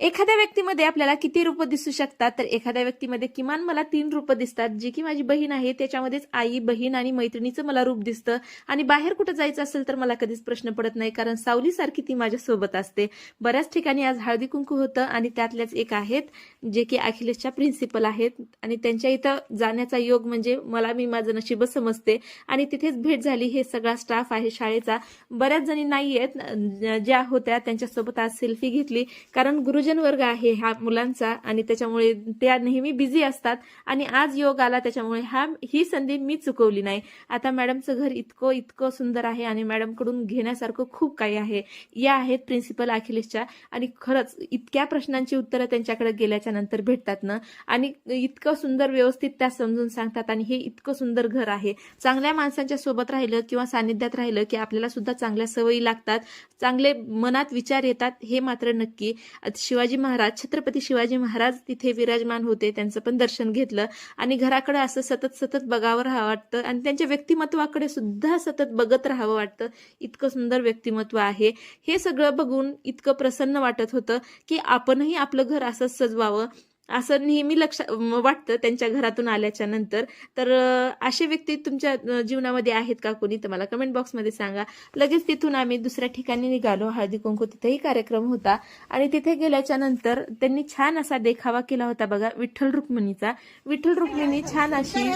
एखाद्या व्यक्तीमध्ये आपल्याला किती रूप दिसू शकतात, तर एखाद्या व्यक्तीमध्ये किमान मला 3 रूप दिसतात. जी की माझी बहीण आहे, त्याच्यामध्येच आई, बहीण आणि मैत्रिणीचं मला रूप दिसतं. आणि बाहेर कुठं जायचं असेल तर मला कधीच प्रश्न पडत नाही, कारण सावलीसारखी ती माझ्यासोबत असते. बऱ्याच ठिकाणी आज हळदी कुंकू होतं आणि त्यातल्याच एक आहेत जे की अखिलेशच्या प्रिन्सिपल आहेत आणि त्यांच्या इथं जाण्याचा योग म्हणजे मी माझं नशीबच समजते. आणि तिथेच भेट झाली. हे सगळा स्टाफ आहे शाळेचा. बऱ्याच जणी नाही आहेत ज्या होत्या, त्यांच्यासोबत आज सेल्फी घेतली, कारण गुरुजन वर्ग आहे हा मुलांचा आणि त्याच्यामुळे त्या नेहमी बिझी असतात आणि आज योग आला, त्याच्यामुळे ही संधी मी चुकवली नाही. आता मॅडमचं घर इतकं इतकं सुंदर आहे आणि मॅडम कडून घेण्यासारखं खूप काही आहे. या आहेत प्रिन्सिपल अखिलेशच्या आणि खरंच इतक्या प्रश्नांची उत्तरं त्यांच्याकडे गेल्याच्या नंतर भेटतात ना, आणि इतकं सुंदर व्यवस्थित त्या समजून सांगतात. आणि हे इतकं सुंदर घर आहे. चांगल्या माणसांच्या सोबत राहिलं किंवा सानिध्यात राहिलं की आपल्याला सुद्धा चांगल्या सवयी लागतात, चांगले मनात विचार येतात, हे मात्र नक्की. शिवाजी महाराज, छत्रपती शिवाजी महाराज तिथे विराजमान होते, त्यांचं पण दर्शन घेतलं आणि घराकडे असं सतत सतत बघावं राहावं वाटतं आणि त्यांच्या व्यक्तिमत्वाकडे सुद्धा सतत बघत राहावं वाटतं. इतकं सुंदर व्यक्तिमत्व आहे. हे सगळं बघून इतकं प्रसन्न वाटत होतं की आपणही आपलं घर असंच सजवावं, असं नेहमी वाटतं त्यांच्या घरातून आल्याच्या नंतर. तर असे व्यक्ती तुमच्या जीवनामध्ये आहेत का कोणी, तर मला कमेंट बॉक्समध्ये सांगा. लगेच तिथून आम्ही दुसऱ्या ठिकाणी निघालो. हळदी कुंकू तिथेही कार्यक्रम होता आणि तिथे गेल्याच्या नंतर त्यांनी छान असा देखावा केला होता बघा विठ्ठल रुक्मिणीचा. विठ्ठल रुक्मिणी छान अशी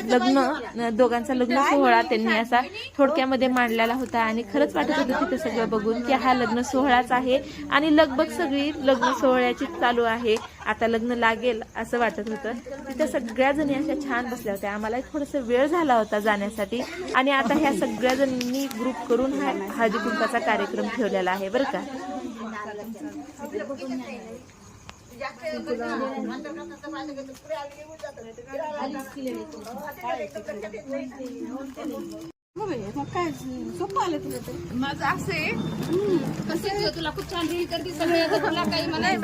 दोघांचा लग्न सोहळा त्यांनी असा थोडक्यामध्ये मांडलेला होता आणि खरंच वाटत होतं तिथे सगळं बघून की हा लग्न सोहळाच आहे आणि लगबग सगळी लग्न सोहळ्याची चालू आहे. आता लग्न लागेल असं वाटत होतं. तिथे सगळ्या जणी अशा छान बसल्या होत्या. आम्हाला थोडासा वेळ झाला होता जाण्यासाठी आणि आता ह्या सगळ्या जणींनी ग्रुप करून हा हळदी कुंकाचा कार्यक्रम ठेवलेला आहे बरं का. काय सोपं आलं तुला तर. माझं असे कसं तुला खूप छान रील करते सगळे, तुला काही म्हणायचं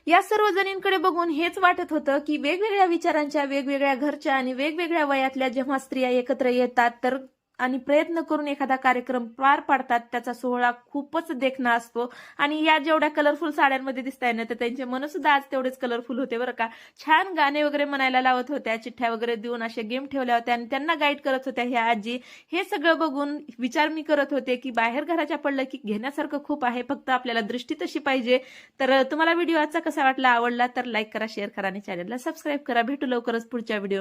या सर्व जणींकडे बघून हेच वाटत होतं की वेगवेगळ्या विचारांच्या, वेगवेगळ्या घरच्या आणि वेगवेगळ्या वयातल्या जेव्हा स्त्रिया एकत्र येतात तर आणि प्रयत्न करून एखादा कार्यक्रम पार पाडतात, त्याचा सोहळा खूपच देखणा असतो. आणि या जेवढ्या कलरफुल साड्यांमध्ये दिसताय ना, तर त्यांचे मन सुद्धा आज तेवढेच कलरफुल होते बरं का. छान गाणे वगैरे म्हणायला लावत होत्या, चिठ्ठ्या वगैरे देऊन असे गेम ठेवल्या होत्या आणि त्यांना गाईड करत होत्या ह्या आजी. हे सगळं बघून विचार मी करत होते की बाहेर घराच्या पडलं की घेण्यासारखं खूप आहे, फक्त आपल्याला दृष्टी तशी पाहिजे. तर तुम्हाला व्हिडिओ आजचा कसा वाटला, आवडला तर लाईक करा, शेअर करा आणि चॅनलला सबस्क्राईब करा. भेटू लवकरच पुढच्या व्हिडिओ.